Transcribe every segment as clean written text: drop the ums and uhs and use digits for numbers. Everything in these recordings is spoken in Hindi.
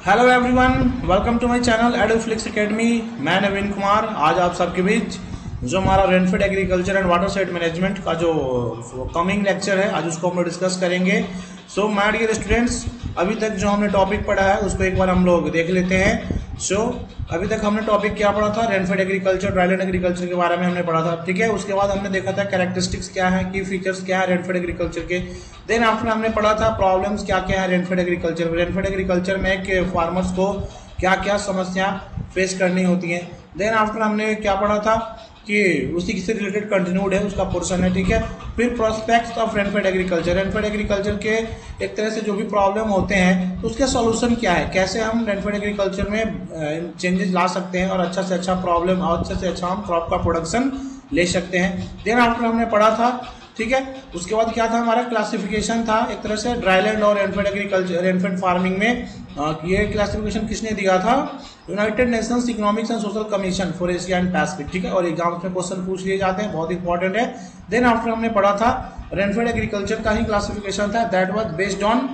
Hello everyone, welcome to my channel Eduflix academy. मैं नवीन कुमार आज आप सबके बीच जो हमारा rainfed agriculture and water shed management का जो कमिंग लेक्चर है आज उसको हम लोग डिस्कस करेंगे। सो माय डियर स्टूडेंट्स, अभी तक जो हमने टॉपिक पढ़ा है उसको एक बार हम लोग देख लेते हैं। अभी तक हमने टॉपिक क्या पढ़ा था, रेनफेड एग्रीकल्चर, ड्राईलैंड एग्रीकल्चर के बारे में हमने पढ़ा था। ठीक है, उसके बाद हमने देखा था कैरेक्टरिस्टिक्स क्या है, की फीचर्स क्या है रेनफेड एग्रीकल्चर के। देन आफ्टर हमने पढ़ा था प्रॉब्लम्स क्या क्या है रेनफेड एग्रीकल्चर। रेनफेड एग्रीकल्चर में कि फार्मर्स को क्या क्या समस्या फेस करनी होती है। देन आफ्टर हमने क्या पढ़ा था कि उसी से रिलेटेड कंटिन्यूड है उसका पोर्शन है। ठीक है, फिर prospects of rainfed agriculture. Rainfed agriculture के एक तरह से जो भी प्रॉब्लम होते हैं तो उसके सॉल्यूशन क्या है, कैसे हम रेनफेड एग्रीकल्चर में चेंजेस ला सकते हैं और अच्छा से अच्छा प्रॉब्लम और अच्छे से अच्छा हम क्रॉप का प्रोडक्शन ले सकते हैं। देन आफ्टर हमने पढ़ा था, ठीक है, उसके बाद क्या था हमारा क्लासिफिकेशन था एक तरह से ड्राईलैंड और रेनफेड एग्रीकल्चर, रेनफेड फार्मिंग में। ये क्लासिफिकेशन किसने दिया था, United Nations economics and social commission for Asia and Pacific. ठीक है, और एग्जाम्स में क्वेश्चन पूछ लिए जाते हैं, बहुत इंपॉर्टेंट है। देन आफ्टर हमने पढ़ा था रेनफेड एग्रीकल्चर का ही क्लासिफिकेशन था, that was based on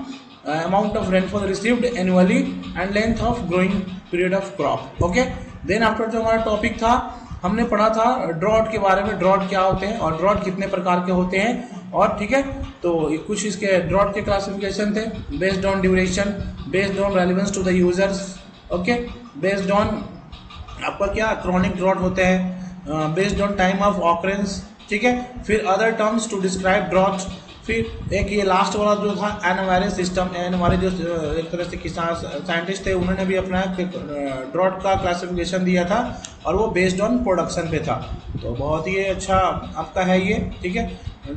amount of rainfall received annually and length of growing period of crop. Okay, then after जो हमारा टॉपिक था हमने पढ़ा था ड्रॉट के बारे में, ड्रॉट क्या होते हैं और ड्रॉट कितने प्रकार के होते हैं। और ठीक है, तो कुछ इसके ड्रॉट के क्लासिफिकेशन थे, based on duration, based on relevance to the users, okay, based on आपका क्या क्रॉनिक ड्रॉट होते हैं, based on time of occurrence. ठीक है, फिर other terms to describe drought, फिर एक ये लास्ट वाला जो था एनवायरस सिस्टम। हमारे जो एक तरह से किसान साइंटिस्ट थे उन्होंने भी अपना ड्रॉट का क्लासिफिकेशन दिया था और वो बेस्ड ऑन प्रोडक्शन पे था। तो बहुत ही अच्छा आपका है ये, ठीक है,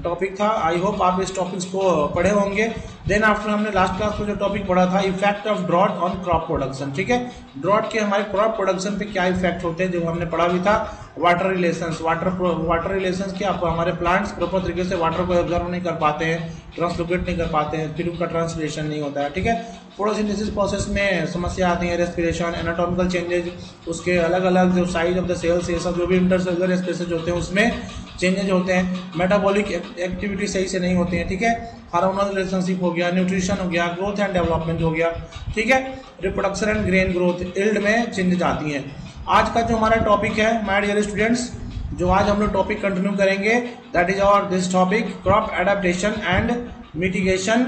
टॉपिक था। आई होप आप इस टॉपिक्स को पढ़े होंगे। देन आफ्टर हमने लास्ट क्लास में जो टॉपिक पढ़ा था effect of drought on crop production. ठीक है, ड्रॉट के हमारे क्रॉप प्रोडक्शन पे क्या इफेक्ट होते हैं जो हमने पढ़ा भी था। वाटर रिलेशंस, वाटर रिलेशंस क्या, आपको हमारे प्लांट्स प्रॉपर तरीके से वाटर को ऑब्जर्व नहीं कर पाते हैं, ट्रांसलोकेट नहीं कर पाते हैं, फिर उनका ट्रांसलेशन नहीं होता है। ठीक है, फोटोसिंथेसिस प्रोसेस में समस्या आती है, रेस्पिरेशन, एनाटॉमिकल चेंजेज, उसके अलग अलग जो साइज ऑफ द सेल्स, ये सब जो भी इंटरसेलुलर स्पेसेस होते हैं उसमें चेंजेज होते हैं। मेटाबॉलिक एक्टिविटी सही से नहीं होती है। ठीक है, हार्मोनल रिलेशनशिप हो गया, न्यूट्रिशन हो गया, ग्रोथ एंड डेवलपमेंट हो गया। ठीक है, reproduction and grain growth, yield में चेंजेज आती हैं। आज का जो हमारा टॉपिक है माय डियर स्टूडेंट्स, जो आज हम लोग टॉपिक कंटिन्यू करेंगे, that is our this topic crop adaptation and mitigation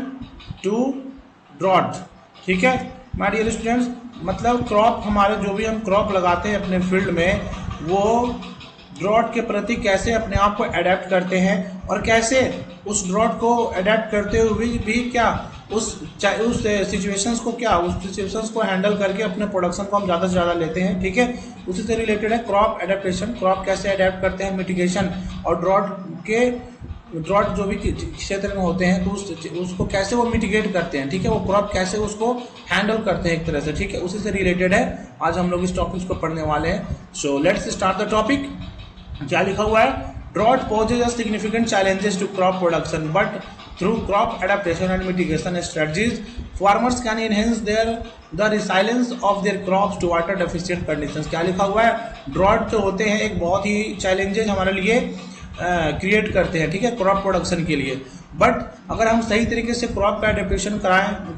to drought. ठीक है माय डियर स्टूडेंट्स, मतलब क्रॉप, हमारे जो भी हम क्रॉप लगाते हैं अपने फील्ड में, वो ड्रॉट के प्रति कैसे अपने आप को अडेप्ट करते हैं और कैसे उस ड्रॉट को अडेप्ट करते हुए भी क्या उस सिचुएशंस को हैंडल करके अपने प्रोडक्शन को हम ज़्यादा से ज़्यादा लेते हैं। ठीक है, उसी से रिलेटेड है क्रॉप एडेप्टेशन, क्रॉप कैसे अडेप्ट करते हैं, मिटिगेशन, और ड्रॉट जो भी क्षेत्र में होते हैं तो उसको कैसे वो मिटिगेट करते हैं। ठीक है, वो क्रॉप कैसे उसको हैंडल करते हैं एक तरह से। ठीक है, उसी से रिलेटेड है आज हम लोग इस टॉपिक को पढ़ने वाले हैं। So let's start the topic. क्या लिखा हुआ है, drought poses a significant challenges to crop production but through crop adaptation and mitigation strategies farmers can enhance the resilience of their crops to water deficient conditions. क्या लिखा हुआ है, ड्रॉट जो होते हैं एक बहुत ही चैलेंजेस हमारे लिए क्रिएट करते हैं। ठीक है, क्रॉप प्रोडक्शन के लिए, बट अगर हम सही तरीके से क्रॉप का एडेप्टेशन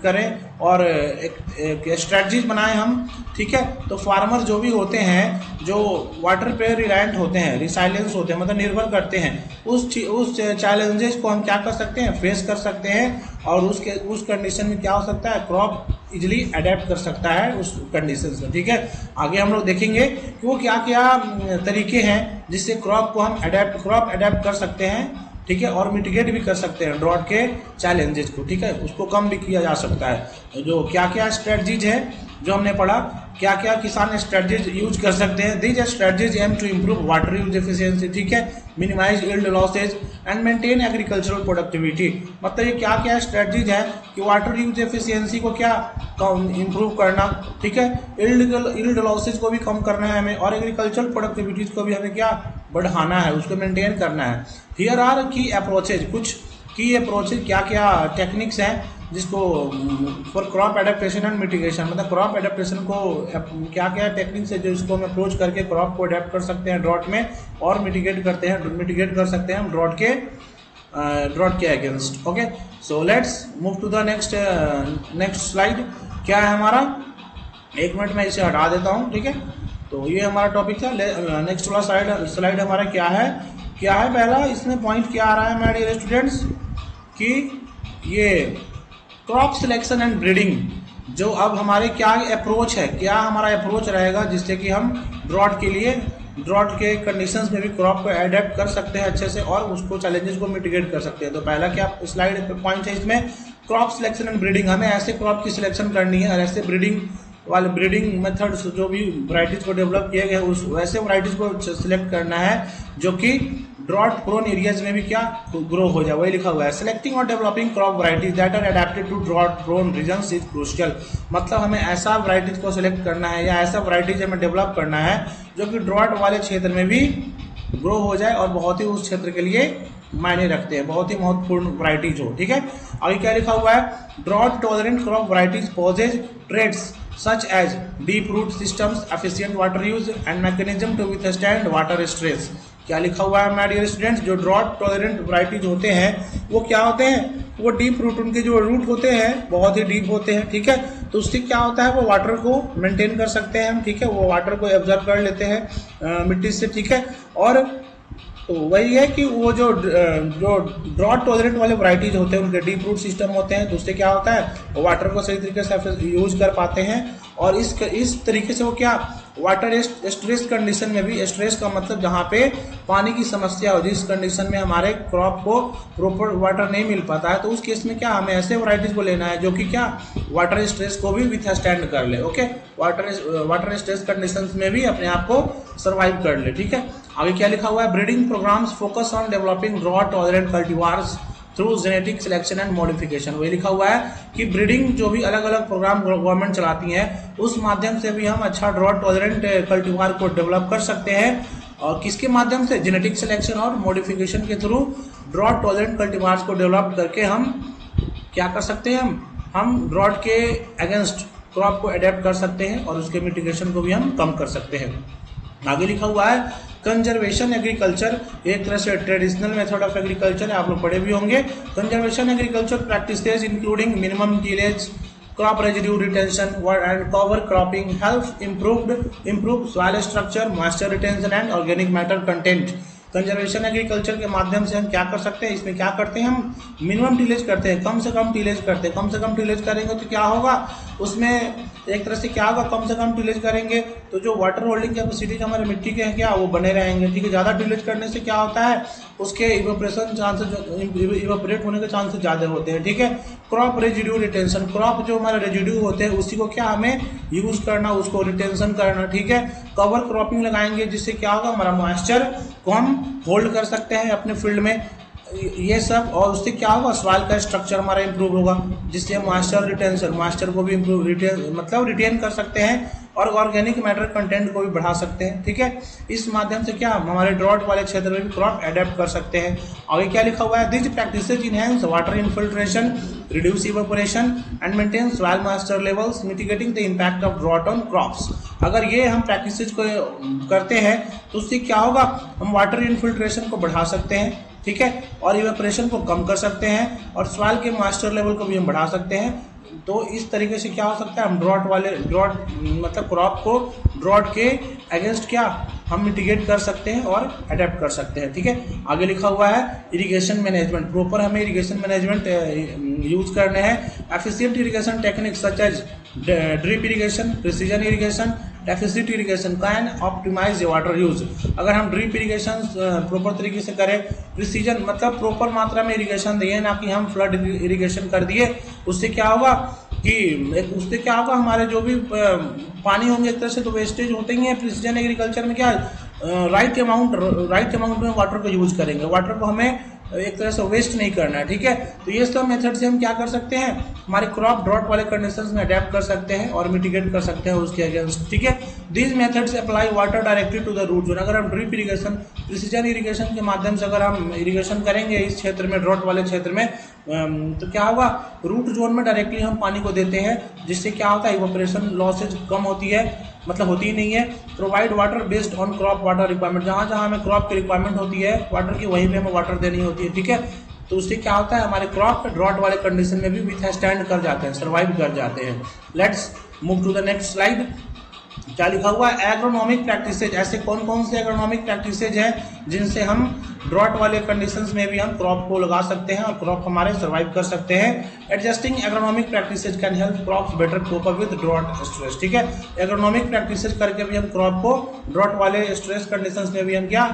करें और एक स्ट्रेटजीज बनाएं हम, ठीक है, तो फार्मर जो भी होते हैं जो वाटर पे रिलायंट होते हैं, रिसाइलेंस होते हैं, मतलब निर्भर करते हैं, उस चैलेंजेस को हम क्या कर सकते हैं, फेस कर सकते हैं, और उस कंडीशन में क्या हो सकता है, क्रॉप इजिली अडेप्ट कर सकता है उस कंडीशन से। ठीक है, आगे हम लोग देखेंगे कि वो क्या क्या तरीके हैं जिससे क्रॉप अडेप्ट कर सकते हैं। ठीक है, और मिटिगेट भी कर सकते हैं ड्रॉट के चैलेंजेस को। ठीक है, उसको कम भी किया जा सकता है। जो क्या क्या स्ट्रेटजीज है जो हमने पढ़ा, क्या क्या किसान स्ट्रेटजीज यूज कर सकते हैं। These strategies aim to improve water use efficiency, ठीक है, minimize yield losses and maintain agricultural productivity. मतलब ये क्या क्या स्ट्रेटजीज है कि वाटर यूज एफिशिएंसी को क्या इम्प्रूव करना, ठीक है, यील्ड लॉसेज को भी कम करना है हमें, और एग्रीकल्चरल प्रोडक्टिविटीज को भी हमें क्या बढ़ाना है, उसको मेंटेन करना है। हियर आर की अप्रोचेज, कुछ की अप्रोचेज, क्या क्या टेक्निक्स हैं जिसको for crop adaptation and mitigation, मतलब क्रॉप एडेप्टेशन को क्या क्या टेक्निक्स है जो इसको हम अप्रोच करके क्रॉप को अडेप्ट कर सकते हैं ड्रॉट में, और मिटिगेट कर सकते हैं हम ड्रॉट के against. Okay, so let's move to the next slide. क्या है हमारा, 1 मिनट में इसे हटा देता हूँ, ठीक है। तो ये हमारा टॉपिक था। नेक्स्ट वाला स्लाइड हमारा क्या है पहला इसमें पॉइंट क्या आ रहा है माय डियर स्टूडेंट्स कि ये क्रॉप सिलेक्शन एंड ब्रीडिंग जो अब हमारे क्या अप्रोच है, क्या हमारा अप्रोच रहेगा जिससे कि हम ड्रॉट के कंडीशंस में भी क्रॉप को एडेप्ट कर सकते हैं अच्छे से और उसको चैलेंजेस को मिटिगेट कर सकते हैं। तो पहला क्या स्लाइड पॉइंट है इसमें, क्रॉप सिलेक्शन एंड ब्रीडिंग। हमें ऐसे क्रॉप की सिलेक्शन करनी है और ऐसे ब्रीडिंग मेथड्स जो भी वैरायटीज को डेवलप किए गए उस वैसे वैरायटीज को सिलेक्ट करना है जो कि ड्रॉट प्रोन एरियाज में भी क्या ग्रो हो जाए, वही लिखा हुआ है। सिलेक्टिंग और developing crop varieties that are adapted to drought prone regions is crucial. मतलब हमें ऐसा वैरायटीज को सिलेक्ट करना है या ऐसा वैरायटीज हमें डेवलप करना है जो कि ड्रॉट वाले क्षेत्र में भी ग्रो हो जाए और बहुत ही उस क्षेत्र के लिए मायने रखते हैं, बहुत ही महत्वपूर्ण वैरायटीज हो, ठीक है। आगे क्या लिखा हुआ है, drought tolerant crop varieties poses traits such as deep root systems, efficient water use and mechanism to withstand water stress। क्या लिखा हुआ है माय डियर स्टूडेंट्स, जो ड्रॉट टॉलरेंट वैरायटीज होते हैं वो क्या होते हैं, वो डीप रूट, उनके जो रूट होते हैं बहुत ही डीप होते हैं, ठीक है। तो उससे क्या होता है वो वाटर को मेंटेन कर सकते हैं हम, ठीक है, वो वाटर को एब्जॉर्ब कर लेते हैं मिट्टी से, ठीक है। और तो वही है कि वो जो ड्रॉट टॉलरेंट वाले वैरायटीज होते हैं उनके डीप रूट सिस्टम होते हैं, तो उससे क्या होता है वो वाटर को सही तरीके से यूज कर पाते हैं और इस तरीके से वो क्या वाटर स्ट्रेस कंडीशन में भी, स्ट्रेस का मतलब जहाँ पे पानी की समस्या हो, जिस कंडीशन में हमारे क्रॉप को प्रॉपर वाटर नहीं मिल पाता है, तो उस केस में क्या हमें ऐसे वैरायटीज को लेना है जो कि क्या वाटर स्ट्रेस को भी विथस्टैंड कर ले, ओके, वाटर स्ट्रेस कंडीशन में भी अपने आप को सर्वाइव कर ले, ठीक है। आगे क्या लिखा हुआ है, breeding programs focus on developing drought tolerant cultivars through genetic selection and modification. वही लिखा हुआ है कि ब्रीडिंग जो भी अलग अलग प्रोग्राम गवर्नमेंट चलाती है उस माध्यम से भी हम अच्छा ड्रॉट टॉलरेंट कल्टीवार को डेवलप कर सकते हैं और किसके माध्यम से, जेनेटिक सिलेक्शन और मॉडिफिकेशन के थ्रू ड्रॉट टॉलरेंट कल्टीवार्स को डेवलप करके हम क्या कर सकते हैं, हम ड्रॉट के अगेंस्ट क्रॉप को अडेप्ट कर सकते हैं और उसके मिटिगेशन को भी हम कम कर सकते हैं। आगे लिखा हुआ है कंजर्वेशन एग्रीकल्चर, एक तरह से ट्रेडिशनल मेथड ऑफ एग्रीकल्चर है, आप लोग पढ़े भी होंगे। Conservation agriculture practices including minimum tillage, crop residue retention and cover cropping help improve soil structure, moisture retention and organic matter content. Conservation agriculture के माध्यम से हम क्या कर सकते हैं, इसमें क्या करते हैं हम मिनिमम टिलेज करते हैं, कम से कम टिलेज करते हैं। कम से कम टिलेज करेंगे तो क्या होगा, उसमें एक तरह से क्या होगा, कम से कम टिलेज करेंगे तो जो वाटर होल्डिंग कैपेसिटी हमारे मिट्टी के हैं क्या वो बने रहेंगे, ठीक है। ज़्यादा टिलेज करने से क्या होता है उसके इवेपोरेशन चांसेस, इवेपोरेट होने के चांसेस ज़्यादा होते हैं, ठीक है। क्रॉप रेजिड्यू रिटेंशन, क्रॉप जो हमारे रेजिड्यू होते हैं उसी को क्या हमें यूज करना, उसको रिटेंशन करना, ठीक है। कवर क्रॉपिंग लगाएंगे जिससे क्या होगा हमारा मॉइस्चर को हम होल्ड कर सकते हैं अपने फील्ड में, ये सब, और उससे क्या होगा सॉइल का स्ट्रक्चर हमारा इंप्रूव होगा जिससे हम मॉइस्चर को भी इंप्रूव रिटेन कर सकते हैं और ऑर्गेनिक मैटर कंटेंट को भी बढ़ा सकते हैं, ठीक है। इस माध्यम से क्या हमारे ड्रॉट वाले क्षेत्र में भी क्रॉप अडेप्ट कर सकते हैं। आगे क्या लिखा हुआ है, this practices enhance water infiltration, reduce evaporation and maintain soil moisture levels, mitigating the impact of drought on crops. अगर ये हम प्रैक्टिसेस को करते हैं तो उससे क्या होगा, हम वाटर इन्फिल्ट्रेशन को बढ़ा सकते हैं, ठीक है, और इवेपोरेशन को कम कर सकते हैं और सॉइल के मॉइस्चर लेवल को भी हम बढ़ा सकते हैं। तो इस तरीके से क्या हो सकता है, हम ड्रॉट मतलब क्रॉप को ड्रॉट के अगेंस्ट क्या हम मिटिगेट कर सकते हैं और अडेप्ट कर सकते हैं, ठीक है। आगे लिखा हुआ है इरिगेशन मैनेजमेंट, प्रॉपर हमें इरिगेशन मैनेजमेंट यूज करने हैं। Efficient irrigation technique such as drip irrigation, precision irrigation, deficit irrigation can optimize water use. अगर हम ड्रिप इरिगेशन प्रॉपर तरीके से करें, प्रिसीजन मतलब प्रॉपर मात्रा में इरिगेशन दिए, ना कि हम फ्लड इरिगेशन कर दिए, उससे क्या होगा हमारे जो भी पानी होंगे एक तरह से तो वेस्टेज होते ही हैं। प्रिसीजन एग्रीकल्चर में क्या राइट अमाउंट में वाटर को यूज करेंगे, वाटर को हमें एक तरह से वेस्ट नहीं करना है, ठीक है। तो ये सब मेथड से हम क्या कर सकते हैं, हमारे क्रॉप ड्रॉट वाले कंडीशंस में अडेप्ट कर सकते हैं और मिटिगेट कर सकते हैं उसके अगेंस्ट, ठीक है। These methods apply water directly to the root zone. अगर हम ड्रिप इरिगेशन, प्रिसीजन इरिगेशन के माध्यम से अगर हम इरिगेशन करेंगे इस क्षेत्र में, ड्रॉट वाले क्षेत्र में, तो क्या होगा, रूट जोन में डायरेक्टली हम पानी को देते हैं जिससे क्या होता है इवेपोरेशन लॉसेज कम होती है, मतलब होती ही नहीं है। Provide water based on crop water requirement, जहाँ जहाँ हमें क्रॉप की रिक्वायरमेंट होती है वाटर की, वहीं पे हमें वाटर देनी होती है, ठीक है। तो उससे क्या होता है, हमारे क्रॉप ड्रॉट वाले कंडीशन में भी विथ स्टैंड कर जाते हैं, सर्वाइव कर जाते हैं। Let's move to the next slide. क्या लिखा हुआ है, एग्रोनॉमिक प्रैक्टिसेज। ऐसे कौन कौन से एग्रोनॉमिक प्रैक्टिसेज हैं जिनसे हम ड्रॉट वाले कंडीशंस में भी हम क्रॉप को लगा सकते हैं और क्रॉप हमारे सर्वाइव कर सकते हैं। Adjusting agronomic practices can help crops better cope up with drought stress. ठीक है, एग्रोनॉमिक प्रैक्टिसेज करके भी हम क्रॉप को ड्रॉट वाले स्ट्रेस कंडीशंस में भी हम क्या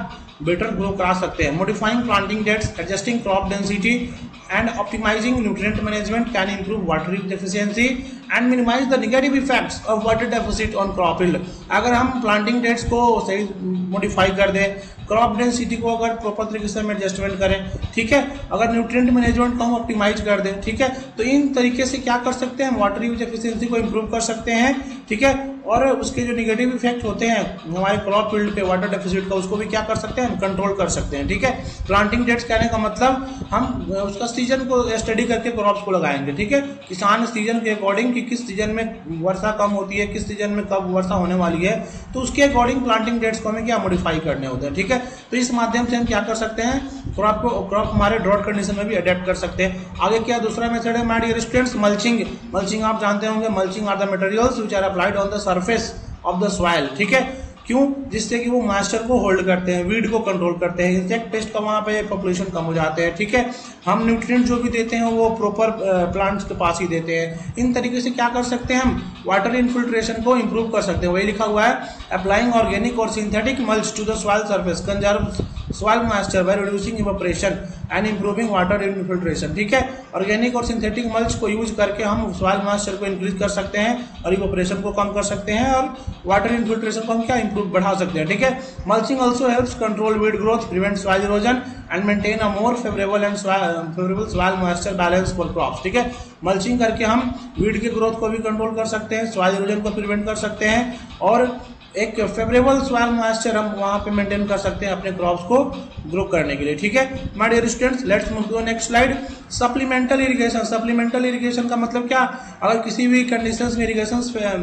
बेटर ग्रो करा सकते हैं। Modifying planting dates, adjusting crop density and optimizing nutrient management can improve water use efficiency and minimize the negative effects of water deficit on crop yield। अगर हम प्लांटिंग डेट्स को सही मॉडिफाई कर दें, क्रॉप डेंसिटी को अगर प्रॉपर तरीके से हम एडजस्टमेंट करें, ठीक है, अगर न्यूट्रिएंट मैनेजमेंट को हम ऑप्टिमाइज कर दें, ठीक है, तो इन तरीके से क्या कर सकते हैं, वाटर यूज एफिशिएंसी को इम्प्रूव कर सकते हैं। ठीक है, और उसके जो निगेटिव इफेक्ट होते हैं हमारे क्रॉप फील्ड पे वाटर डेफिसिट का, उसको भी क्या कर सकते हैं, हम कंट्रोल कर सकते हैं। ठीक है, प्लांटिंग डेट्स कहने का मतलब हम उसका सीजन को स्टडी करके क्रॉप्स को लगाएंगे। ठीक है, किसान सीजन के अकॉर्डिंग कि किस सीजन में वर्षा कम होती है, किस सीजन में कब वर्षा होने वाली है, तो उसके अकॉर्डिंग प्लांटिंग डेट्स को हमें क्या मॉडिफाई करने होते हैं। ठीक है, तो इस माध्यम से हम क्या कर सकते हैं, क्रॉप हमारे ड्रॉट कंडीशन में भी अडेप्ट कर सकते हैं। आगे क्या दूसरा मेथड है, my dear students, mulching. Mulching आप जानते होंगे, mulching are the materials which are applied on the surface of the soil. ठीक है, क्यों, जिससे कि वो मॉइस्चर को होल्ड करते हैं, वीड को कंट्रोल करते हैं, इंसेक्ट पेस्ट का वहाँ पे पॉपुलेशन कम हो जाते हैं। ठीक है, हम न्यूट्रिएंट जो भी देते हैं वो प्रॉपर प्लांट्स के पास ही देते हैं। इन तरीके से क्या कर सकते हैं, हम वाटर इनफिल्ट्रेशन को इंप्रूव कर सकते हैं। वही लिखा हुआ है, अप्लाइंग ऑर्गेनिक और synthetic mulch to the soil surface conserve soil moisture by reducing evaporation and improving water infiltration. ठीक है, ऑर्गेनिक और सिंथेटिक मल्च को यूज करके हम सॉइल मॉइस्चर को इंक्रीज कर सकते हैं और इवेपोरेशन को कम कर सकते हैं और वाटर इनफिल्ट्रेशन को हम क्या इंप्रूव बढ़ा सकते हैं। ठीक है, mulching also helps control weed growth, prevent soil erosion and maintain a more favourable soil moisture balance for crops. ठीक है, मल्चिंग करके हम वीड के ग्रोथ को भी कंट्रोल कर सकते हैं, सॉइल इरोजन को प्रिवेंट कर सकते हैं और एक फेवरेबल सॉइल मॉइस्चर हम वहां पे मेंटेन कर सकते हैं अपने क्रॉप्स को ग्रो करने के लिए। ठीक है my dear students, let's move to the next slide. Supplemental irrigation. Supplemental irrigation का मतलब क्या, अगर किसी भी कंडीशंस में इरिगेशन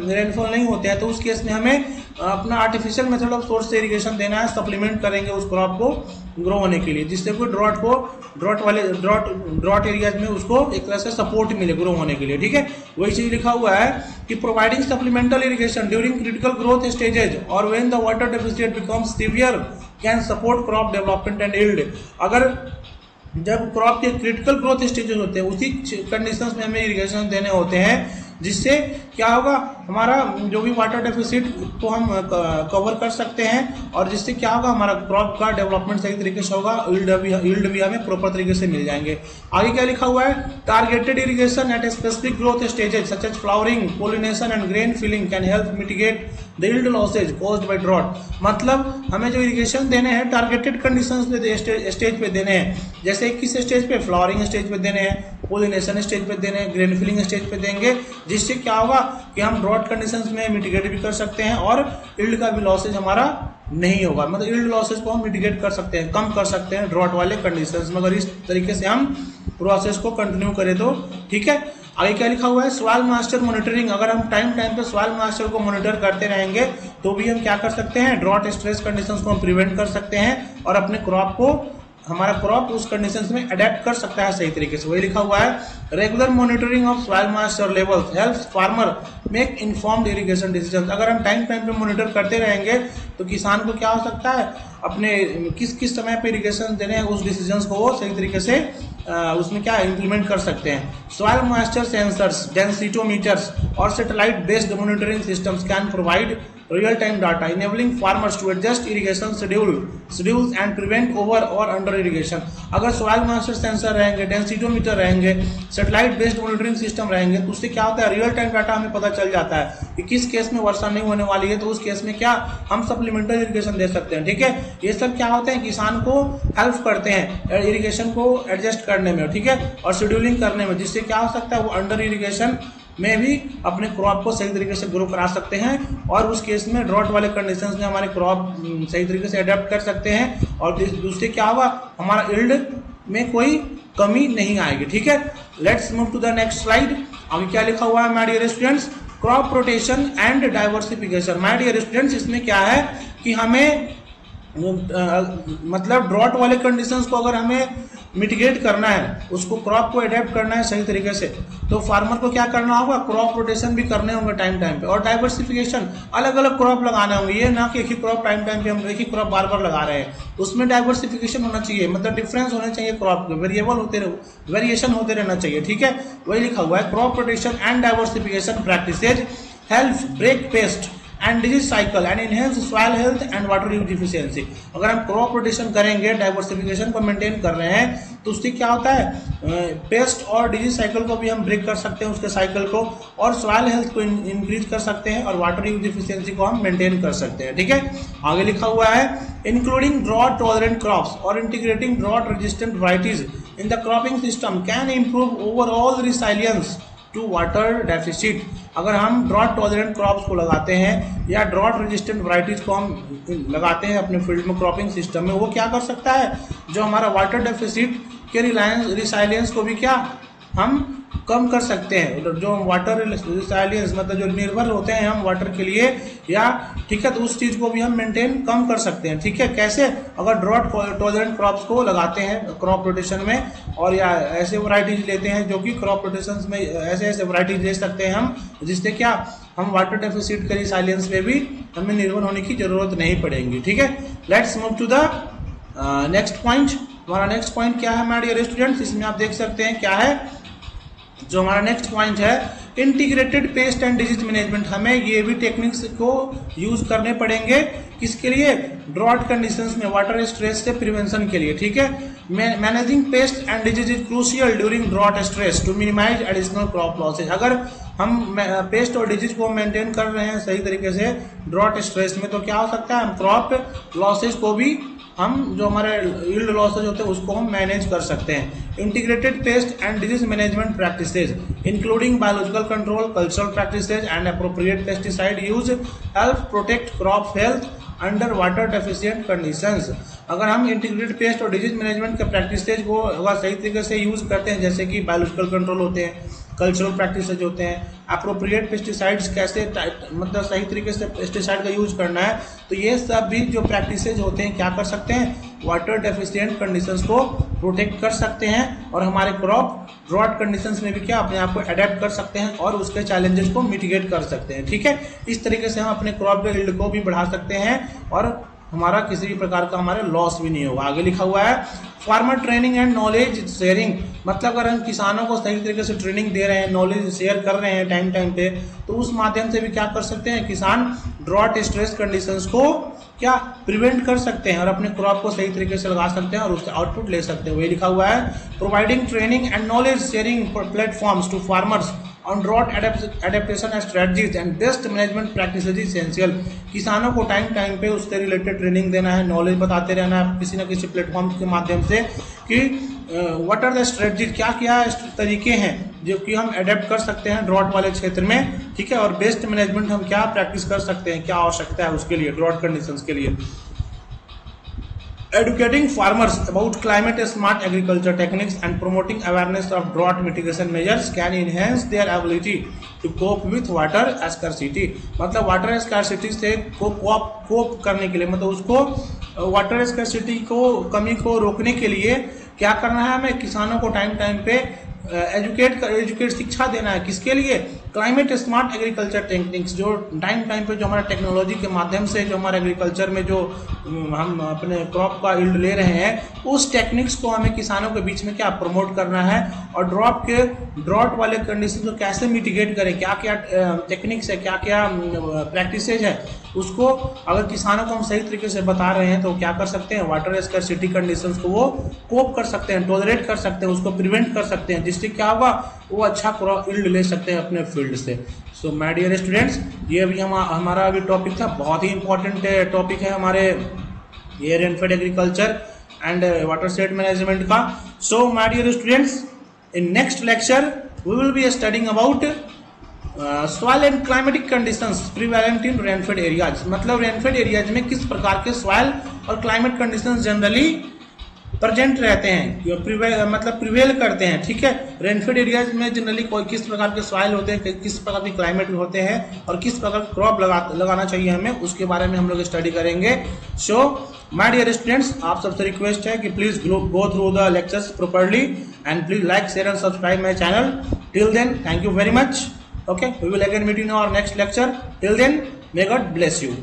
रेनफॉल नहीं होते हैं तो उस केस में हमें अपना आर्टिफिशियल मेथड ऑफ सोर्स से इरिगेशन देना है, सप्लीमेंट करेंगे उस क्रॉप को ग्रो होने के लिए, जिससे कोई ड्रॉट एरियाज में उसको एक तरह से सपोर्ट मिले ग्रो होने के लिए। ठीक है, वही चीज लिखा हुआ है कि providing supplemental irrigation during critical growth stages और when the water deficit becomes severe can support crop development and yield. अगर जब क्रॉप के क्रिटिकल ग्रोथ स्टेजेस होते हैं उसी कंडीशंस में हमें इरिगेशन देने होते हैं, जिससे क्या होगा, हमारा जो भी वाटर डेफिसिट को हम कवर कर सकते हैं और जिससे क्या होगा, हमारा क्रॉप का डेवलपमेंट सही तरीके से होगा, यील्ड भी हमें प्रॉपर तरीके से मिल जाएंगे। आगे क्या लिखा हुआ है, targeted irrigation at a specific growth stages such as flowering, pollination and grain filling can help mitigate the yield losses caused by drought. मतलब हमें जो इरिगेशन देने हैं टारगेटेड कंडीशंस पे स्टेज पे देने हैं, जैसे किस स्टेज पे, फ्लावरिंग स्टेज पे देने हैं, पोलिनेशन स्टेज पे देने हैं, ग्रेन फिलिंग स्टेज पे देंगे, जिससे क्या होगा कि हम ड्रॉट कंडीशंस में मिटिगेट भी कर सकते हैं और यील्ड का भी लॉसेज हमारा नहीं होगा। मतलब यील्ड लॉसेज को हम मिटिगेट कर सकते हैं, कम कर सकते हैं ड्रॉट वाले कंडीशंस में, अगर इस तरीके से हम प्रोसेस को कंटिन्यू करें तो। ठीक है, आगे क्या लिखा हुआ है, सॉइल मॉइस्चर मॉनिटरिंग। अगर हम टाइम पे सॉइल मॉइस्चर को मॉनिटर करते रहेंगे तो भी हम क्या कर सकते हैं, ड्रॉट स्ट्रेस कंडीशंस को हम प्रिवेंट कर सकते हैं और अपने क्रॉप को, हमारा क्रॉप उस कंडीशंस में अडेप्ट कर सकता है सही तरीके से। वही लिखा हुआ है, regular monitoring of soil moisture levels helps farmer make informed irrigation decisions. अगर हम टाइम पे मॉनिटर करते रहेंगे तो किसान को क्या हो सकता है, अपने किस समय पे इरिगेशन देने हैं उस डिसीजंस को वो सही तरीके से उसमें क्या इम्प्लीमेंट कर सकते हैं। सॉइल मॉइस्चर सेंसर्स, डेंसिटोमीटर्स और satellite based monitoring systems can provide real time data enabling farmers to adjust irrigation schedules and prevent over और अंडर इरिगेशन। अगर सॉइल मॉइस्चर सेंसर रहेंगे, डेंसिटोमीटर रहेंगे, सैटेलाइट बेस्ड मॉनिटरिंग सिस्टम रहेंगे तो उससे क्या होता है, रियल टाइम डाटा हमें पता चल जाता है कि किस केस में वर्षा नहीं होने वाली है, तो उस केस में क्या हम सप्लीमेंटरी इरिगेशन दे सकते हैं। ठीक है, ये सब क्या होते हैं, किसान को हेल्प करते हैं इरिगेशन को एडजस्ट करने में, ठीक है, और शेड्यूलिंग करने में, जिससे क्या हो सकता है वो अंडर इरिगेशन में भी अपने क्रॉप को सही तरीके से ग्रो करा सकते हैं और उस केस में ड्रॉट वाले कंडीशंस में हमारे क्रॉप सही तरीके से अडेप्ट कर सकते हैं और दूसरे क्या होगा, हमारा यील्ड में कोई कमी नहीं आएगी। ठीक है, let's move to the next slide. अभी क्या लिखा हुआ है my dear students, crop rotation and diversification. My dear students, इसमें क्या है कि हमें मतलब ड्रॉट वाले कंडीशंस को अगर हमें मिटिगेट करना है, उसको क्रॉप को अडेप्ट करना है सही तरीके से, तो फार्मर को क्या करना होगा, क्रॉप रोटेशन भी करने होंगे टाइम टाइम पे, और डाइवर्सिफिकेशन, अलग अलग क्रॉप लगाने होंगे। ये ना कि एक ही क्रॉप टाइम टाइम पे हम एक ही क्रॉप बार बार लगा रहे हैं, उसमें डाइवर्सिफिकेशन होना चाहिए, मतलब डिफरेंस होने चाहिए क्रॉप के, वेरिएशन होते रहना चाहिए। ठीक है, वही लिखा हुआ है, crop rotation and diversification practices help break pest and disease cycle and enhance soil health and water use efficiency. अगर हम क्रॉप रोटेशन करेंगे, डाइवर्सिफिकेशन को मेंटेन कर रहे हैं, तो उससे क्या होता है, पेस्ट और डिजीज साइकिल को भी हम ब्रेक कर सकते हैं, उसके साइकिल को, और सॉइल हेल्थ को इंक्रीज कर सकते हैं, और वाटर यूज इफिशियंसी को हम मेंटेन कर सकते हैं। ठीक है, आगे लिखा हुआ है, इंक्लूडिंग ड्रॉट टॉलरेंट क्रॉप्स और integrating drought resistant varieties in the cropping system can improve overall resilience to water deficit. अगर हम ड्रॉट टॉलरेंट क्रॉप्स को लगाते हैं या ड्रॉट रेजिस्टेंट वैराइटीज को हम लगाते हैं अपने फील्ड में क्रॉपिंग सिस्टम में, वो क्या कर सकता है, जो हमारा वाटर डेफिसिट के रिसाइलियंस को भी क्या हम कम कर सकते हैं। जो वाटर रिसाइलियंस मतलब जो निर्भर होते हैं हम वाटर के लिए, या ठीक है, तो उस चीज़ को भी हम मेंटेन कम कर सकते हैं। ठीक है, कैसे, अगर ड्रॉट टॉलरेंट क्रॉप्स को लगाते हैं क्रॉप रोटेशन में, और या ऐसे वैराइटीज लेते हैं जो कि क्रॉप रोटेशन में ऐसे ऐसे वैराइटीज ले सकते हैं हम, जिससे क्या हम वाटर डेफिसिट के रिसाइलियंस में भी हमें निर्भर होने की जरूरत नहीं पड़ेगी। ठीक है, let's move to the next point. हमारा नेक्स्ट पॉइंट क्या है माय डियर स्टूडेंट्स, इसमें आप देख सकते हैं क्या है, जो हमारा नेक्स्ट पॉइंट है, integrated pest and disease management. हमें ये भी टेक्निक्स को यूज करने पड़ेंगे, किसके लिए, ड्रॉट कंडीशंस में वाटर स्ट्रेस से प्रिवेंशन के लिए। ठीक है, managing pest and disease is crucial during drought stress to minimise additional crop losses. अगर हम पेस्ट और डिजीज को मेंटेन कर रहे हैं सही तरीके से ड्रॉट स्ट्रेस में, तो क्या हो सकता है, हम क्रॉप लॉसेज को भी, हम जो हमारे यील्ड लॉसेज होते हैं उसको हम मैनेज कर सकते हैं। Integrated pest and disease management practices including biological control, cultural practices and appropriate pesticide use help protect crop health under water deficient conditions. अगर हम इंटीग्रेटेड पेस्ट और डिजीज मैनेजमेंट के प्रैक्टिसेज को अगर सही तरीके से यूज करते हैं, जैसे कि बायोलॉजिकल कंट्रोल होते हैं, कल्चरल प्रैक्टिसेज होते हैं, अप्रोप्रिएट पेस्टिसाइड्स कैसे मतलब सही तरीके से पेस्टिसाइड का यूज करना है, तो ये सब भी जो प्रैक्टिसेज होते हैं क्या कर सकते हैं, वाटर डेफिशिएंट कंडीशंस को प्रोटेक्ट कर सकते हैं, और हमारे क्रॉप ड्रॉट कंडीशंस में भी क्या अपने आप को अडेप्ट कर सकते हैं और उसके चैलेंजेस को मिटिगेट कर सकते हैं। ठीक है, इस तरीके से हम अपने क्रॉप के यील्ड को भी बढ़ा सकते हैं, और हमारा किसी भी प्रकार का हमारे लॉस भी नहीं होगा। आगे लिखा हुआ है, farmer training and knowledge sharing, मतलब अगर हम किसानों को सही तरीके से ट्रेनिंग दे रहे हैं, नॉलेज शेयर कर रहे हैं टाइम टाइम पे, तो उस माध्यम से भी क्या कर सकते हैं, किसान ड्रॉट स्ट्रेस कंडीशंस को क्या प्रिवेंट कर सकते हैं और अपने क्रॉप को सही तरीके से लगा सकते हैं और उससे आउटपुट ले सकते हैं। वही लिखा हुआ है, providing training and knowledge sharing platforms to farmers on drought adaptation strategies and best management practices essential. किसानों को टाइम टाइम पे उससे रिलेटेड ट्रेनिंग देना है, नॉलेज बताते रहना है किसी न किसी प्लेटफॉर्म के माध्यम से, कि व्हाट आर द स्ट्रेटजीज, क्या क्या तरीके हैं जो कि हम अडेप्ट कर सकते हैं ड्रॉट वाले क्षेत्र में। ठीक है, और बेस्ट मैनेजमेंट हम क्या प्रैक्टिस कर सकते हैं, क्या आवश्यकता है उसके लिए, ड्रॉट कंडीशंस के लिए। Educating farmers about climate smart agriculture techniques and promoting awareness of drought mitigation measures can enhance their ability to cope with water scarcity। मतलब वाटर स्कार्सिटी से कोप करने के लिए, मतलब उसको वाटर स्कार्सिटी को कमी को रोकने के लिए क्या करना है, हमें किसानों को टाइम टाइम पे एजुकेट शिक्षा देना है। किसके लिए, क्लाइमेट स्मार्ट एग्रीकल्चर टेक्निक्स, जो टाइम टाइम पे जो हमारा टेक्नोलॉजी के माध्यम से जो हमारे एग्रीकल्चर में जो हम अपने क्रॉप का यील्ड ले रहे हैं, उस टेक्निक्स को हमें किसानों के बीच में क्या प्रमोट करना है, और ड्रॉट वाले कंडीशन को कैसे मिटिगेट करें, क्या क्या टेक्निक्स है, क्या क्या प्रैक्टिसेज है, उसको अगर किसानों को हम सही तरीके से बता रहे हैं तो क्या कर सकते हैं, वाटर स्कार्सिटी कंडीशंस को वो कोप कर सकते हैं, टॉलरेट कर सकते हैं, उसको प्रिवेंट कर सकते हैं, जिससे क्या होगा, वो अच्छा क्रॉप यील्ड ले सकते हैं अपने फील्ड से। सो माय डियर स्टूडेंट्स, ये अभी हमारा अभी टॉपिक था, बहुत ही इंपॉर्टेंट टॉपिक है हमारे ये rainfed agriculture and water shed management का। So my dear students, in next lecture we will be studying about soil and climatic conditions prevalent in rainfed areas. मतलब रेनफेड एरियाज में किस प्रकार के सॉइल और क्लाइमेट कंडीशंस जनरली प्रेजेंट रहते हैं, प्रिवेल करते हैं। ठीक है, रेनफेड एरियाज में जनरली कोई किस प्रकार के सॉइल होते हैं, किस प्रकार के क्लाइमेट होते हैं और किस प्रकार का क्रॉप लगाना चाहिए हमें, उसके बारे में हम लोग स्टडी करेंगे। सो माय डियर स्टूडेंट्स, आप सबसे रिक्वेस्ट है कि please go through the lectures properly and please like, share and subscribe my channel. Till then, thank you very much. Okay, we will again meet in our next lecture. Till then, may God bless you.